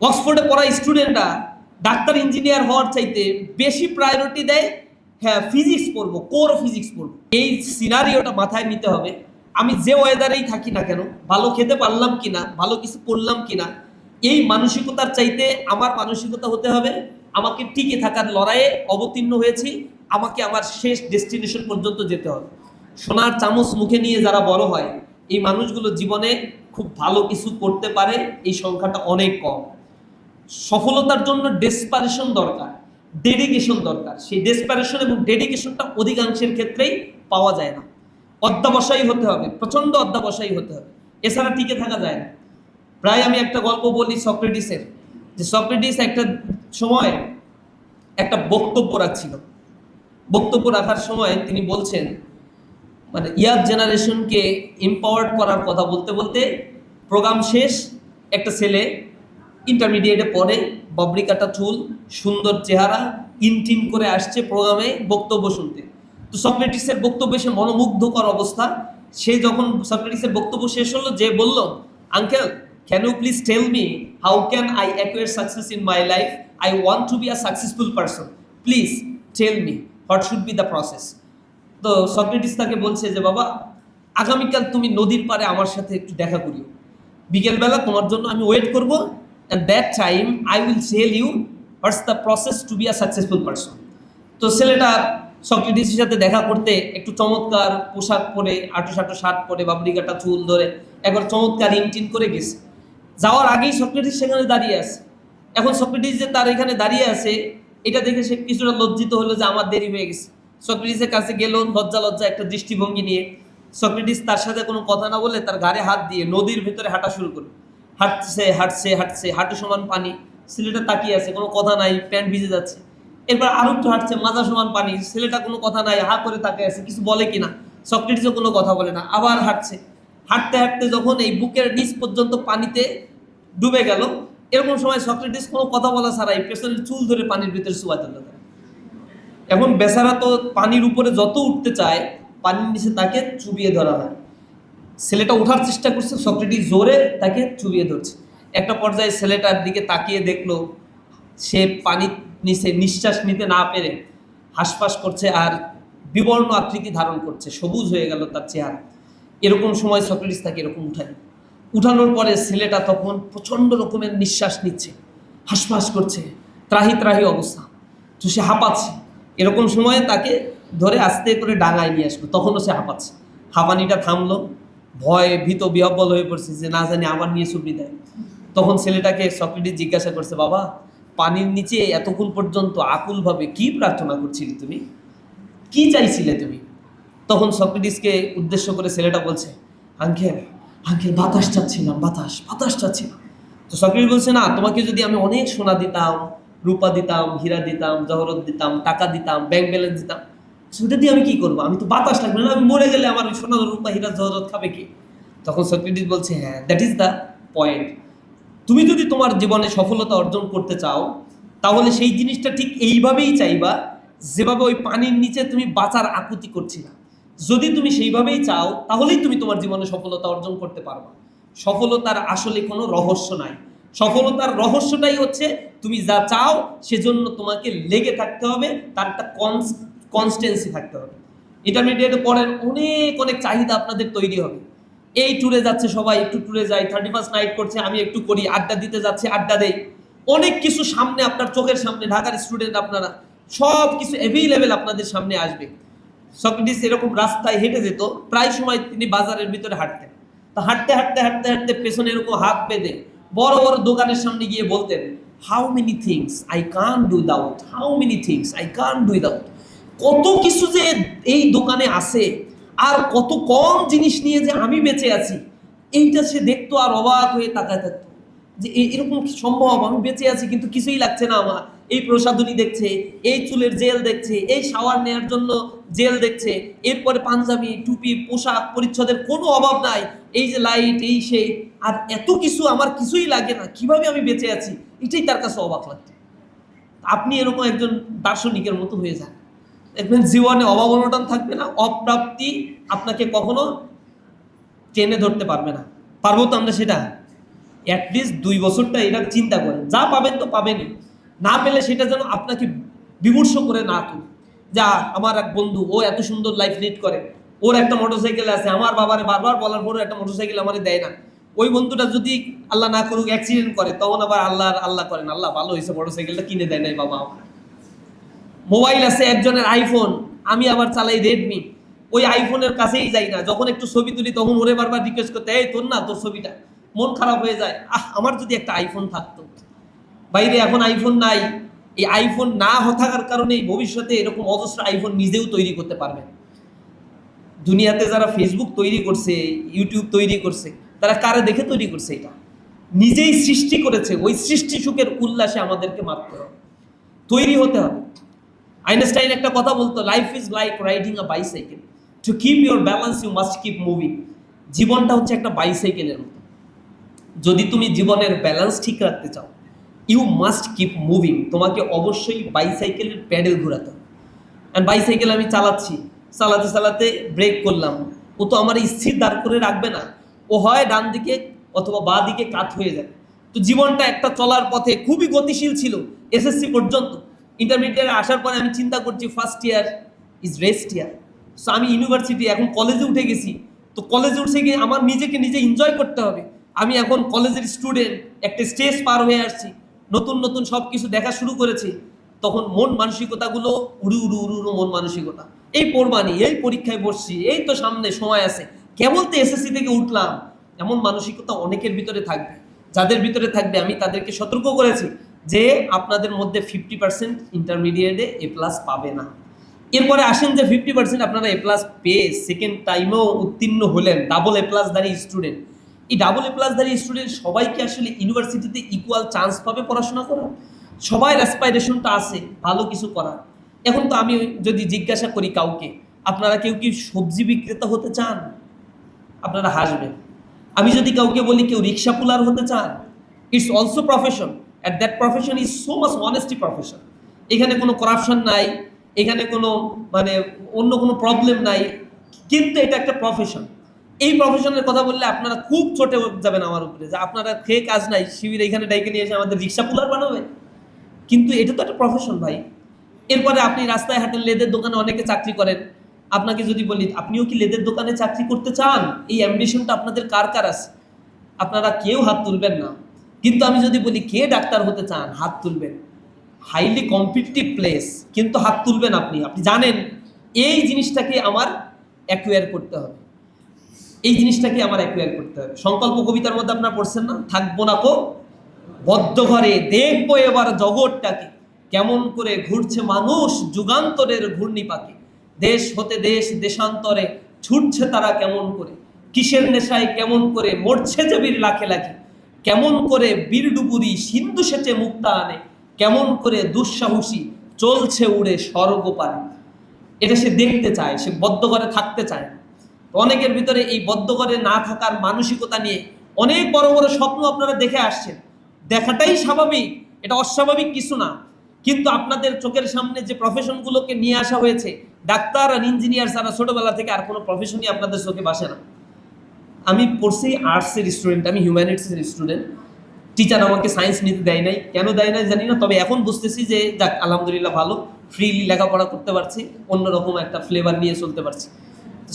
অক্সফোর্ডে পড়া স্টুডেন্টরা doctor engineer হওয়ার চাইতে বেশি প্রায়োরিটি দেয়, হ্যাঁ ফিজিক্স পড়বো, কোর ফিজিক্স পড়বো। এই সিনারিওটা মাথায় নিতে হবে। আমি যে ওয়েদারেই থাকি না কেন, ভালো খেতে পারলাম কিনা, ভালো কিছু পড়লাম কিনা, এই মানসিকতার চাইতে আমার মানসিকতা হতে হবে আমাকে টিকে থাকার লড়াইয়ে অবতীর্ণ হয়েছি, আমাকে আমার শেষ ডেস্টিনেশন পর্যন্ত যেতে হবে। সোনার চামচ মুখে নিয়ে যারা বড় হয়, এই মানুষগুলো জীবনে খুব ভালো কিছু করতে পারে, এই সংখ্যাটা অনেক কম। সফলতার জন্য ডেসপারেশন দরকার, ডেডিকেশন দরকার। সেই ডেসপারেশন এবং ডেডিকেশনটা অধিকাংশের ক্ষেত্রেই পাওয়া যায় না। অধ্যবসায়ী হতে হবে, প্রচন্ড অধ্যবসায়ী হতে হবে, এছাড়া টিকে থাকা যায় না। প্রায় আমি একটা গল্প বলি সক্রেটিসের, যে সক্রেটিস একটা সময় একটা বক্তব্য রাখছিল। বক্তব্য রাখার সময় তিনি বলছেন, মানে ইয়ার জেনারেশনকে এম্পাওয়ার্ড করার কথা বলতে বলতে প্রোগ্রাম শেষ, একটা ছেলে ইন্টারমিডিয়েটে পড়ে, ববরি কাটা চুল, সুন্দর চেহারা, ইনটিন করে আসছে প্রোগ্রামে বক্তব্য শুনতে। তো সক্রেটিসের বক্তব্য সে মনোমুগ্ধকর অবস্থা। সে যখন সক্রেটিসের বক্তব্য শেষ হলো, যে বলল, uncle can you please tell me how can I acquire success in my life, I want to be a successful person, please tell me what should be the process. তো সক্রেটিস তাকে বলছে যে, বাবা আগামীকাল তুমি নদীর পাড়ে আমার সাথে একটু দেখা করিও, বিকেলবেলা তোমার জন্য আমি ওয়েট করব, and that time I will tell you what's the process to be a successful person. তো ছেলেটা সক্রেটিসের সাথে দেখা করতে একটু চমৎকার পোশাক পরে, আটো সাটো শার্ট পরে, বাবরি কাটা চুল ধরে একবার চমৎকার ইনটিন করে গেছে। যাওয়ার আগেই সক্রেটিস সেখানে দাঁড়িয়ে আছে। এখন সক্রেটিস যে তার এখানে দাঁড়িয়ে আছে, এটা দেখে সে কিছুটা লজ্জিত হলো যে আমার দেরি হয়ে গেছে। সক্রেটিসের কাছে গেল লজ্জা লজ্জা একটা দৃষ্টিভঙ্গি নিয়ে। সক্রেটিস তার সাথে কোনো কথা না বলে তার ঘাড়ে হাত দিয়ে নদীর ভিতরে হাঁটা শুরু করলো। হাঁটছে হাঁটছে হাঁটছে, হাঁটু সমান পানি, ছেলেটা তাকিয়ে আছে, কোনো কথা নাই, প্যান্ট ভিজে যাচ্ছে। এরপর আরো একটু হাঁটছে, মাজা সমান পানি, ছেলেটা কোনো কথা নাই, হা করে তাকিয়ে আছে, কিছু বলে কিনা। সক্রেটিসও কোনো কথা বলে না, আবার হাঁটছে। হাঁটতে হাঁটতে যখন এই বুকের নিচ পর্যন্ত পানিতে ডুবে গেল, এরকম সময় সক্রেটিস কোনো কথা বলা ছাড়াই পেছনের চুল ধরে পানির ভিতরে শুয়াতে লাগলো। এখন বেচারা তো পানির উপরে যত উঠতে চায়, পানির নিচে তাকে চুবিয়ে ধরা হয়। ছেলেটা ওঠার চেষ্টা করছে, সক্রেটিস জোরে তাকে চুবিয়ে ধরছে। একটা পর্যায়ে ছেলেটার দিকে তাকিয়ে দেখলো সে পানির নিচে নিঃশ্বাস নিতে না পেরে হাঁসফাঁস করছে আর বিবর্ণ আকৃতি ধারণ করছে, সবুজ হয়ে গেল তার চেহারা। এরকম সময় সক্রেটিস তাকে এরকম উঠানোর পরে ছেলেটা তখন প্রচন্ড রকমের নিঃশ্বাস নিচ্ছে, হাঁসফাঁস করছে, ত্রাহি ত্রাহি অবস্থা, তো সে হাঁপাচ্ছে। এরকম সময়ে তাকে ধরে আস্তে করে ডাঙায় নিয়ে আসলো, তখনও সে হাঁপাচ্ছে। হাঁপানিটা থামলো, ভয়ে ভীত বিহ্বল হয়ে পড়ছে যে না জানি আমার নিয়ে চুবড়ি দেয়। তখন ছেলেটাকে সক্রেটিস জিজ্ঞাসা করছে, বাবা পানির নিচে এতক্ষণ পর্যন্ত আকুলভাবে কি প্রার্থনা করছিলে, তুমি কি চাইছিলে তুমি? তখন সক্রেটিসকে উদ্দেশ্য করে ছেলেটা বলছে, আঙ্কেল আঙ্কেল বাতাস চাচ্ছিলাম, বাতাস বাতাস চাচ্ছিলাম। তো সক্রেটিস বলছে, না তোমাকে যদি আমি অনেক সোনা দিতাম, রূপা দিতাম, হীরা দিতাম, জহরত দিতাম, টাকা দিতাম, ব্যাংক ব্যালেন্স দিতাম, সেটা দিয়ে আমি কি করবো? আমি তো বাতাস লাগবে না, আমি মরে গেলে আমার সোনা রূপা হীরা জহরত খাবে কি? তখন সক্রেটিস বলছে, হ্যাঁ দ্যাট ইজ দ্য পয়েন্ট। তুমি যদি তোমার জীবনে সফলতা অর্জন করতে চাও, তাহলে সেই জিনিসটা ঠিক এইভাবেই চাইবা যেভাবে ওই পানির নিচে তুমি বাঁচার আকুতি করছিলা। যদি তুমি সেইভাবেই চাও, তাহলেই তুমি তোমার জীবনে সফলতা অর্জন করতে পারবা। সফলতার আসলে কোনো রহস্য নাই। সফলতার রহস্যটাই হচ্ছে তুমি যা চাও সেজন্য তোমাকে লেগে থাকতে হবে, তার একটা কনস্টেন্সি থাকতে হবে। ইন্টারমিডিয়েটে পড়েন, অনেক অনেক চাহিদা আপনাদের তৈরি হবে। এই ট্যুরে যাচ্ছে সবাই, একটু ট্যুরে যাই, 31st নাইট করছে, আমি একটু করি, আড্ডা দিতে যাচ্ছে, আড্ডা দেই। অনেক কিছু সামনে, আপনার চোখের সামনে, ঢাকার স্টুডেন্ট আপনারা, সব কিছু অ্যাভেলেবেল আপনাদের সামনে আসবে। সক্রেটিস এরকম রাস্তায় হেঁটে যেত, প্রায় সময় তিনি বাজারের ভিতরে হাঁটতেন। তো হাঁটতে হাঁটতে হাঁটতে হাঁটতে পেছনে এরকম হাত বেঁধে বড় বড় দোকানের সামনে গিয়ে বলতেন, how many things I can't do without, how many things I can't do without. কত কিছু যে এই দোকানে আছে, আর কত কম জিনিস নিয়ে যে আমি বেঁচে আছি, এইটা সে দেখতো আর অবাক হয়ে তাকায় থাকতো যে এরকম কি সম্ভব? আমি বেঁচে আছি কিন্তু কিছুই লাগছে না আমার। এই প্রসাধনী দেখছে, এই চুলের জেল দেখছে, এই শাওয়ার নেওয়ার জন্য জেল দেখছে, এরপরে পাঞ্জাবি টুপি পোশাক পরিচ্ছদের কোনো অভাব নাই, এই যে লাইট এই সেই, আর এত কিছু আমার কিছুই লাগে না, কিভাবে আমি বেঁচে আছি, এটাই তার কাছে অবাক লাগতো। আপনি এরকম একজন দার্শনিকের মতো হয়ে যান, দেখবেন জীবনে অভাব অনটন থাকবে না, অপ্রাপ্তি আপনাকে কখনো টেনে ধরতে পারবে না। পারবো তো আমরা সেটা? অ্যাটলিস্ট 2 বছরটা এটা চিন্তা করেন, যা পাবেন তো পাবেনই, না পেলে সেটা যেন আপনাকে বিমর্ষ করে না তুলে। যা আমার এক বন্ধু, ও এত সুন্দর লাইফ লিড করে, ওর একটা মোটরসাইকেল আছে, আমার বাবারে বারবার বলার পরে একটা মোটরসাইকেল আমারে দেয় না। ওই বন্ধুটা যদি আল্লাহ না করুক অ্যাক্সিডেন্ট করে, তখন আবার আল্লাহ করেন, আল্লাহ ভালো হয়েছে মোটরসাইকেলটা কিনে দেয় নাই বাবা। মোবাইল আছে একজনের আইফোন, আমি আবার চালাই রেডমি, ওই আইফোনের কাছেই যাই না, যখন একটু ছবি তুলি তখন ওরে বারবার রিকোয়েস্ট করতে, এই তোর না, তোর ছবিটা, মন খারাপ হয়ে যায়, আমার যদি একটা আইফোন থাকতো। বাইরে এখন আইফোন নাই, এই আইফোন না থাকার কারণে ভবিষ্যতে এরকম অজস্র আইফোন নিজেও তৈরি করতে পারবে। দুনিয়াতে যারা ফেসবুক তৈরি করছে, ইউটিউব তৈরি করছে, তারা কারে দেখে তৈরি করছে? এটা নিজেই সৃষ্টি করেছে। ওই সৃষ্টি সুখের উল্লাসে আমাদেরকে মারতে হবে, তৈরি হতে হবে। আইনস্টাইন একটা কথা বলতো, life is like riding a bicycle, to keep your balance you must keep moving. জীবনটা হচ্ছে একটা বাইসাইকেলের মতো, যদি তুমি জীবনের ব্যালেন্স ঠিক রাখতে চাও, ইউ মাস্ট কিপ মুভিং, তোমাকে অবশ্যই বাইসাইকেলের প্যাডেল ঘোরাতে হবে। অ্যান্ড বাইসাইকেল আমি চালাচ্ছি, চালাতে চালাতে ব্রেক করলাম, ও তো আমার স্থির দাঁড় করে রাখবে না, ও হয় ডান দিকে অথবা বাঁ দিকে কাত হয়ে যাবে। তো জীবনটা একটা চলার পথে খুবই গতিশীল ছিল এসএসসি পর্যন্ত। ইন্টারমিডিয়েটে আসার পরে আমি চিন্তা করছি first year is rest year, so আমি ইউনিভার্সিটি এখন কলেজে উঠে গেছি, তো কলেজে উঠে গিয়ে আমার নিজেকে নিজে এনজয় করতে হবে। আমি এখন কলেজের স্টুডেন্ট, একটা স্টেজ পার হয়ে আসছি, নতুন নতুন সব কিছু দেখা শুরু করেছি। তখন মন মানসিকতাগুলো উড়ু উড়ু উড়ু উড়ু মন মানসিকতা, এই পড়বানি, এই পরীক্ষায় বসছি, এই তো সামনে সময় আছে, কেবল তো এসএসসি থেকে উঠলাম, এমন মানসিকতা অনেকের ভিতরে থাকবে। যাদের ভিতরে থাকবে আমি তাদেরকে সতর্ক করেছি যে আপনাদের মধ্যে 50% ইন্টারমিডিয়েটে এ প্লাস পাবে না। এরপরে আসেন যে 50% আপনারা এ প্লাস পেয়ে সেকেন্ড টাইমেও উত্তীর্ণ হলেন, ডাবল এ প্লাসধারী স্টুডেন্ট। এই ডাবল এ প্লাসধারী স্টুডেন্ট সবাইকে আসলে ইউনিভার্সিটিতে ইকুয়াল চান্স পাবে পড়াশোনা করার? সবাই অ্যাসপাইরেশনটা আছে ভালো কিছু করার। এখন তো আমি যদি জিজ্ঞাসা করি কাউকে, আপনারা কেউ কি সবজি বিক্রেতা হতে চান? আপনারা হাসবেন। আমি যদি কাউকে বলি কেউ রিক্সা পুলার হতে চান, it's also profession, at that profession is so much honesty profession. এখানে কোনো করাপশন নাই, এখানে কোনো মানে অন্য কোনো প্রবলেম নাই, কিন্তু এটা একটা প্রফেশন। এই প্রফেশনের কথা বললে আপনারা খুব চটে যাবেন আমার উপরে, যে আপনারা খেয়ে কাজ নাই, শিবির এখানে ডাইকে নিয়ে এসে আমাদের রিক্সা পুলার বানাবে। কিন্তু এটা তো একটা প্রফেশন ভাই। এরপরে আপনি রাস্তায় হাঁটেন, লেদের দোকানে অনেকে চাকরি করেন, আপনাকে যদি বলি আপনিও কি লেদের দোকানে চাকরি করতে চান, এই অ্যাম্বিশনটা আপনাদের কার কার আছে? আপনারা কেউ হাত তুলবেন না। কিন্তু আমি যদি বলি কে ডাক্তার হতে চান, হাত তুলবেন। হাইলি কম্পিটিটিভ প্লেস, কিন্তু হাত তুলবেন আপনি। আপনি জানেন এই জিনিসটাকে আমার অ্যাকুয়ার করতে হবে, এই জিনিসটাকে আমার অ্যাকুয়ার করতে হবে। সংকল্প কবিতার মধ্যে আপনারা পড়ছেন না, থাকবো না কো বদ্ধ ঘরে, দেখবো এবার জগৎটাকে, কেমন করে ঘুরছে মানুষ যুগান্তরের ঘূর্ণি পাকে, দেশ হতে দেশ দেশান্তরে ছুটছে তারা কেমন করে, কিসের নেশায় কেমন করে মরছে যে বীর লাখে লাখে, কেমন করে বীর ডুবুরি সিন্ধু সেচে মুক্তা আনে, কেমন করে দুঃসাহসী চলছে উড়ে স্বর্গপারে। এটা সে দেখতে চায়, সে বদ্ধ ঘরে থাকতে চায় না। অনেকের ভিতরে এই বদ্ধ ঘরে না থাকার মানসিকতা নিয়ে অনেক বড় বড় স্বপ্ন আপনারা দেখে আসছেন, দেখাটাই স্বাভাবিক, এটা অস্বাভাবিক কিছু না। কিন্তু আপনাদের চোখের সামনে যে প্রফেশনগুলোকে নিয়ে আসা হয়েছে, ডাক্তার আর ইঞ্জিনিয়ার ছাড়া ছোটবেলা থেকে আর কোনো প্রফেশনই আপনাদের চোখে বাসে না। আমি পড়ছি আর্টসের স্টুডেন্ট, আমি হিউম্যানিটিসের স্টুডেন্ট, টিচার আমাকে সায়েন্স নিতে দেয় নাই, কেন দেয় নাই জানি না, তবে এখন বুঝতেছি যে যাক আলহামদুলিল্লাহ ভালো, ফ্রিলি লেখাপড়া করতে পারছি, অন্যরকম একটা ফ্লেভার নিয়ে চলতে পারছি।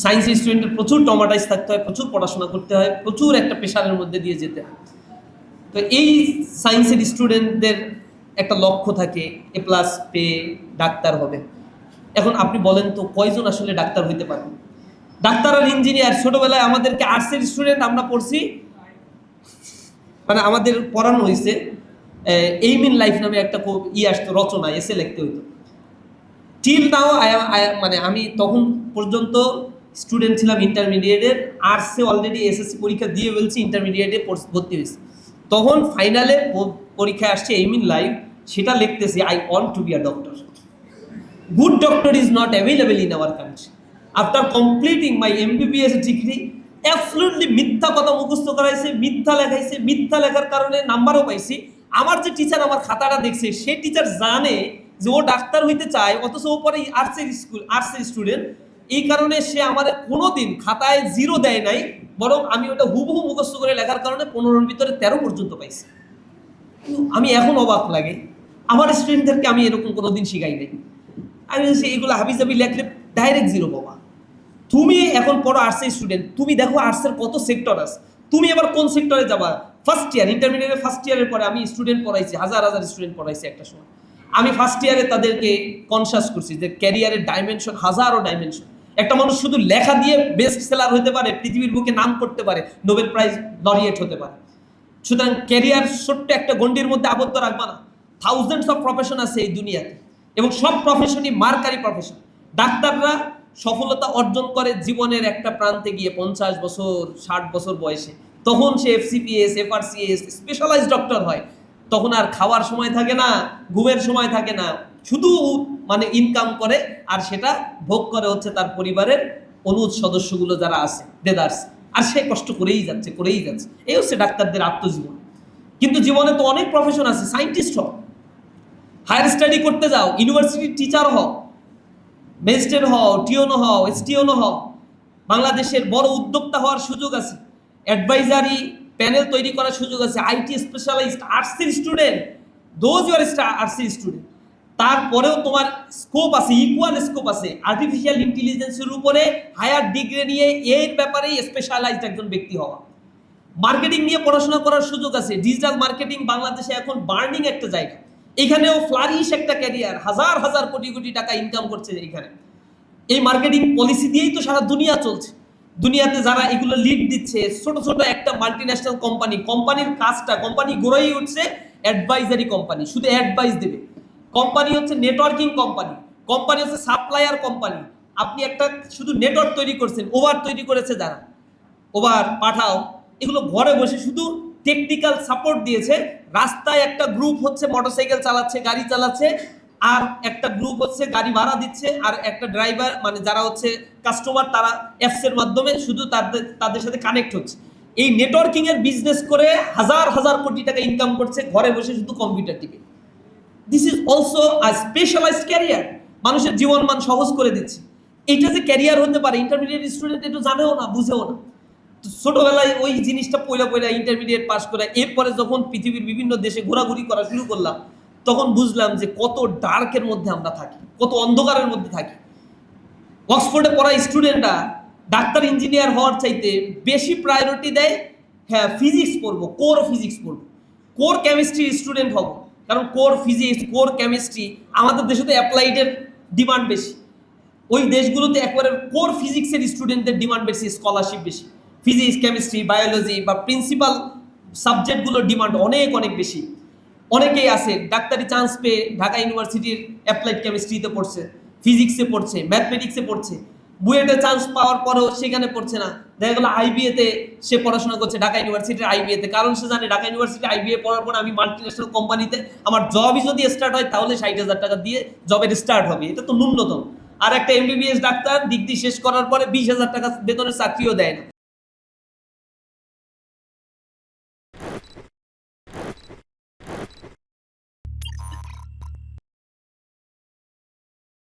সায়েন্স স্টুডেন্টের প্রচুর ট্রমাটাইজ থাকতে হয়, প্রচুর পড়াশোনা করতে হয়, প্রচুর একটা প্রেশারের মধ্যে দিয়ে যেতে হয়। তো এই সায়েন্সের স্টুডেন্টদের একটা লক্ষ্য থাকে এ প্লাস পেয়ে ডাক্তার হবে। এখন আপনি বলেন তো কয়জন আসলে ডাক্তার হইতে পারে? ডাক্তার আর ইঞ্জিনিয়ার ছোটবেলায় আমাদেরকে আর্টসের স্টুডেন্ট আমরা পড়ছি, মানে আমাদের পড়ানো হয়েছে এইম ইন লাইফ নামে একটা আসতো, রচনা এসে লিখতে হইতো। টিল নাও মানে আমি তখন পর্যন্ত স্টুডেন্ট ছিলাম ইন্টারমিডিয়েটের, আর্টসে অলরেডি এসএসসি পরীক্ষা দিয়ে ফেলছি, ইন্টারমিডিয়েটে ভর্তি হয়েছি। তখন ফাইনালে পরীক্ষায় আসছে এইম ইন লাইফ, সেটা লিখতেছি I want to be a doctor. Good doctor is not available in our country. After completing my MBBS degree, absolutely মিথ্যা কথা মুখস্থ করাইছে, মিথ্যা লেখাইছে, মিথ্যা লেখার কারণে নাম্বারও পাইছি। আমার যে টিচার আমার খাতাটা দেখছে, সে টিচার জানে যে ও ডাক্তার হইতে চায়, অথচ ও পরে আর্টসের স্টুডেন্ট। এই কারণে সে আমাদের কোনোদিন খাতায় 0 দেয় নাই, বরং আমি ওটা হুবহু মুখস্থ করে লেখার কারণে 15-র ভিতরে 13 পর্যন্ত পাইছি। আমি এখন অবাক লাগে, আমার স্টুডেন্টদেরকে আমি এরকম কোনোদিন শিখাই নাই। আমি বলছি এগুলো হাবিজাবি লেখলে ডাইরেক্ট জিরো পাবা। তুমি এখন পড়ো আর্টসের স্টুডেন্ট, তুমি দেখো আর্টসের কত সেক্টর আছে, তুমি এবার কোন সেক্টরে যাবা? ফার্স্ট ইয়ার, ইন্টারমিডিয়েটের ফার্স্ট ইয়ারের পরে আমি স্টুডেন্ট পড়াইছি, হাজার হাজার স্টুডেন্ট পড়াইছি একটা সময়। আমি ফার্স্ট ইয়ারে তাদেরকে কনসাস করছি যে ক্যারিয়ারের ডাইমেনশন, হাজারো ডাইমেনশন। একটা মানুষ শুধু লেখা দিয়ে বেস্ট সেলার হতে পারে, পৃথিবীর বুকে নাম করতে পারে, নোবেল প্রাইজ লরিয়েট হতে পারে। সুতরাং ক্যারিয়ার ছোট্ট একটা গণ্ডির মধ্যে আবদ্ধ রাখবা না। থাউজেন্ডস অফ প্রফেশন আছে এই দুনিয়াতে, এবং সব প্রফেশনই মার্কারি প্রফেশন। ডাক্তাররা সফলতা অর্জন করে জীবনের একটা প্রান্তে গিয়ে 50 বছর 60 বছর বয়সে, তখন সে এফসিপিএস, এফআরসিএস, স্পেশালাইজড ডক্টর হয়। তখন আর খাওয়ার সময় থাকে না, ঘুমের সময় থাকে না, শুধু মানে ইনকাম করে, আর সেটা ভোগ করে হচ্ছে তার পরিবারের অনুজ সদস্যগুলো যারা আছে, দেদার্স। আর সে কষ্ট করেই যাচ্ছে, করেই যাচ্ছে। এই হচ্ছে ডাক্তারদের আত্মজীবন। কিন্তু জীবনে তো অনেক প্রফেশন আছে। সায়েন্টিস্ট হও, হায়ার স্টাডি করতে যাও, ইউনিভার্সিটির টিচার হও, ম্যাজিস্ট্রেট হও, টিওনো হও, এসটিওনো হও, বাংলাদেশের বড় উদ্যোক্তা হওয়ার সুযোগ আছে, অ্যাডভাইজারি প্যানেল তৈরি করার সুযোগ আছে, আইটি স্পেশালিস্ট, আর্টসের স্টুডেন্ট, দোজ ইউ আর আর্টসের স্টুডেন্ট। তারপরেও তোমার স্কোপ আছে, ইকুয়াল স্কোপ আছে। আর্টিফিশিয়াল ইন্টেলিজেন্সের উপরে হায়ার ডিগ্রি নিয়ে এর ব্যাপারেই স্পেশালাইজড একজন ব্যক্তি হওয়া। মার্কেটিং নিয়ে পড়াশোনা করার সুযোগ আছে। ডিজিটাল মার্কেটিং বাংলাদেশে এখন বার্নিং একটা জায়গা, এখানেও ফ্লারিশ একটা ক্যারিয়ার, হাজার হাজার কোটি কোটি টাকা ইনকাম করছে এখানে। এই মার্কেটিং পলিসি দিয়েই তো সারা দুনিয়া চলছে। দুনিয়াতে যারা এগুলো লিড দিচ্ছে, ছোট ছোট একটা মাল্টিন্যাশনাল কোম্পানি, কোম্পানির কাজটা, কোম্পানি গড়েই উঠছে অ্যাডভাইজারি কোম্পানি, শুধু অ্যাডভাইস দেবে। কোম্পানি হচ্ছে নেটওয়ার্কিং কোম্পানি, কোম্পানি হচ্ছে সাপ্লায়ার কোম্পানি। আপনি একটা শুধু নেটওয়ার্ক তৈরি করছেন, ওভার তৈরি করেছে যারা, ওভার পাঠাও, এগুলো ঘরে বসে শুধু টেকনিক্যাল সাপোর্ট দিয়েছে। রাস্তায় একটা গ্রুপ হচ্ছে মোটরসাইকেল চালাচ্ছে, গাড়ি চালাচ্ছে, আর একটা গ্রুপ হচ্ছে গাড়ি ভাড়া দিচ্ছে, আর একটা ড্রাইভার মানে যারা হচ্ছে কাস্টমার, তারা অ্যাপস এর মাধ্যমে শুধু তাদের সাথে কানেক্ট হচ্ছে। এই নেটওয়ার্কিং এর বিজনেস করে হাজার হাজার কোটি টাকা ইনকাম করছে ঘরে বসে শুধু কম্পিউটার টিপে। This is also a specialised career, মানুষের জীবন মান সহজ করে দিচ্ছে। এইটা যে ক্যারিয়ার হতে পারে, ইন্টারমিডিয়েট স্টুডেন্ট একটু জানেও না, বুঝেও না। ছোটবেলায় ওই জিনিসটা পয়লা ইন্টারমিডিয়েট পাস করে, এরপরে যখন পৃথিবীর বিভিন্ন দেশে ঘোরাঘুরি করা শুরু করলাম, তখন বুঝলাম যে কত ডার্কের মধ্যে আমরা থাকি, কত অন্ধকারের মধ্যে থাকি। অক্সফোর্ডে পড়া স্টুডেন্টরা ডাক্তার ইঞ্জিনিয়ার হওয়ার চাইতে বেশি প্রায়োরিটি দেয়, হ্যাঁ ফিজিক্স পড়বো, কোর ফিজিক্স পড়বো, কোর কেমিস্ট্রি স্টুডেন্ট হব। কারণ কোর ফিজিক্স, কোর কেমিস্ট্রি, আমাদের দেশে তো অ্যাপ্লাইডের ডিমান্ড বেশি। ওই দেশগুলোতে একবারে কোর ফিজিক্সের স্টুডেন্টদের ডিমান্ড বেশি, স্কলারশিপ বেশি। ফিজিক্স, কেমিস্ট্রি, বায়োলজি বা প্রিন্সিপাল সাবজেক্টগুলোর ডিমান্ড অনেক অনেক বেশি। অনেকেই আছে ডাক্তারি চান্স পেয়ে ঢাকা ইউনিভার্সিটির অ্যাপ্লাইড কেমিস্ট্রিতে পড়ছে, ফিজিক্সে পড়ছে, ম্যাথমেটিক্সে পড়ছে, বুয়েটে চান্স পাওয়ার পরেও সেখানে পড়ছে না, দেখা গেলো আইবিএতে সে পড়াশোনা করছে, ঢাকা ইউনিভার্সিটির আইবিএতে। কারণ সে জানে ঢাকা ইউনিভার্সিটি আইবিএ পড়ার পর আমি মাল্টিন্যাশনাল কোম্পানিতে আমার জবই যদি স্টার্ট হয় তাহলে 60,000 টাকা দিয়ে জবের স্টার্ট হবে, এটা তো ন্যূনতম। আর একটা এমবিবিএস ডাক্তার ডিগ্রি শেষ করার পরে 20,000 টাকা বেতনের চাকরিও দেয় না।